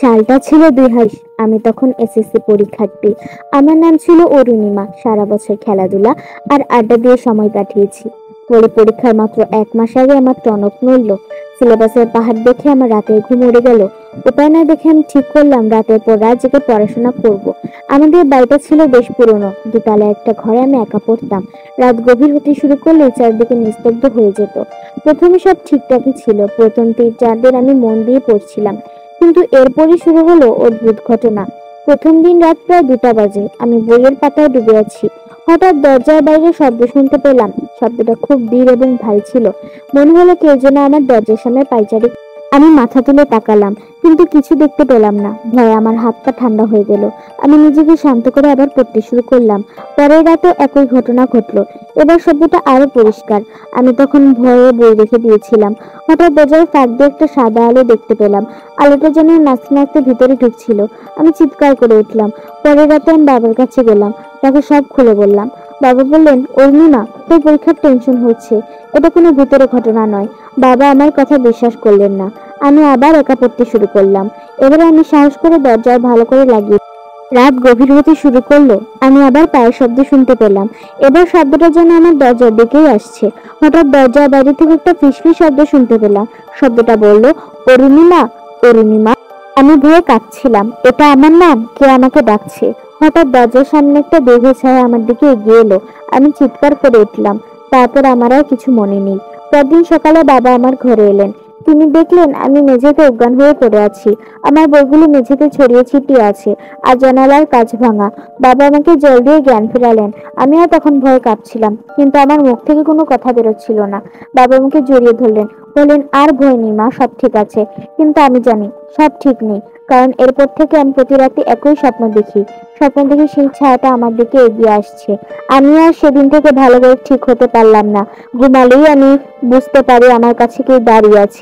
সালটা ছিল ২০২০। আমি তখন এসএসসি পরীক্ষার্থী। আমার নাম ছিল অরুণিমা। সারা বছর খেলাধুলা আর আড্ডা দিয়ে সময় কাটিয়েছি। পরীক্ষার মাত্র ১ মাস আগে আমার টনক নড়ল। সিলেবাসের পাহাড় দেখে আমার রাতের ঘুম উড়ে গেল। উপায় না দেখে আমি ঠিক করলাম রাতের পর রাত জেগে পড়াশোনা করব। আমাদের বাড়িটা ছিল বেশ পুরনো, দোতলা একটা ঘরে আমি একা পড়তাম। রাত গভীর হতে শুরু করলে চারদিকে নিস্তব্ধ হয়ে যেত। প্রথমে সব ঠিকঠাকই ছিল। প্রথম ৩-৪ দিন আমি মন দিয়ে পড়ছিলাম, কিন্তু এরপরই শুরু হলো অদ্ভুত ঘটনা। প্রথম দিন রাত প্রায় ২টা বাজে। আমি বইয়ের পাতায় ডুবে আছি। হঠাৎ দরজার বাইরে শব্দ শুনতে পেলাম। শব্দটা খুব ধীর এবং ভারী ছিল। মনে হলো কেউ যেন আমার দরজার সামনে পায়চারি। আমি মাথা তুলে তাকালাম, কিন্তু কিছু দেখতে পেলাম না। ভয়ে আমার হাত পা ঠান্ডা হয়ে গেল। আমি নিজেকে শান্ত করে আবার পড়তে শুরু করলাম। পরের রাতে একই ঘটনা ঘটলো। এবার শব্দটা আরো পরিষ্কার। আমি তখন ভয়ে বই রেখে দিয়েছিলাম। হঠাৎ দরজার ফাঁক দিয়ে একটা সাদা আলো দেখতে পেলাম। আলোটা যেন নাচতে নাচতে ভিতরে ঢুকছিল। আমি চিৎকার করে উঠলাম। পরের রাতে আমি বাবার কাছে গেলাম, তাকে সব খুলে বললাম। বাবা বললেন, অরুণিমা, তোর পরীক্ষার টেনশন হচ্ছে, এটা কোনো ভূতের ঘটনা নয়। বাবা আমার কথা বিশ্বাস করলেন না। আমি আবার একা পড়তে শুরু করলাম। এবারে আমি সাহস করে দরজায় ভালো করে লাগিয়ে। রাত গভীর হতে শুরু করলো। আমি আবার পায়ের শব্দ শুনতে পেলাম। এবার শব্দটা যেন আমার দরজার দিকেই আসছে। হঠাৎ দরজার বাইরে থেকে একটা ফিসফিস শব্দ শুনতে পেলাম। শব্দটা বলল, অরুণিমা, অরুণিমা। আমি ভয়ে কাঁপছিলাম। এটা আমার নাম, কে আমাকে ডাকছে। হঠাৎ দরজার সামনে একটা দীর্ঘ ছায়া আমার দিকে এগিয়ে এলো। আমি চিৎকার করে উঠলাম। তারপর আমার আর কিছু মনে নেই। পরদিন সকালে বাবা আমার ঘরে এলেন। তিনি দেখলেন আমি মেঝেতে অজ্ঞান হয়ে পড়ে আছি। আমার বইগুলো মেঝেতে ছড়িয়ে ছিটিয়ে আছে, আর জানালার কাঁচ ভাঙা। বাবা আমাকে জল দিয়ে জ্ঞান ফেরালেন। আমিও তখন ভয়ে কাঁপছিলাম, কিন্তু আমার মুখ থেকে কোনো কথা বেরোচ্ছিল না। বাবা আমাকে জড়িয়ে ধরলেন, বললেন, আর ভয় নেই মা, সব ঠিক আছে। কিন্তু আমি জানি সব ঠিক নেই, কারণ এরপর থেকে আমি প্রতি রাতে একই স্বপ্ন দেখি। স্বপ্ন দেখে সেই ছায়াটা আমার দিকে এগিয়ে আসছে। আমি আর সেদিন থেকে ভালো করে ঠিক হতে পারলাম না। ঘুমালেই আমি বুঝতে পারি আমার কাছে কেউ দাঁড়িয়ে আছে।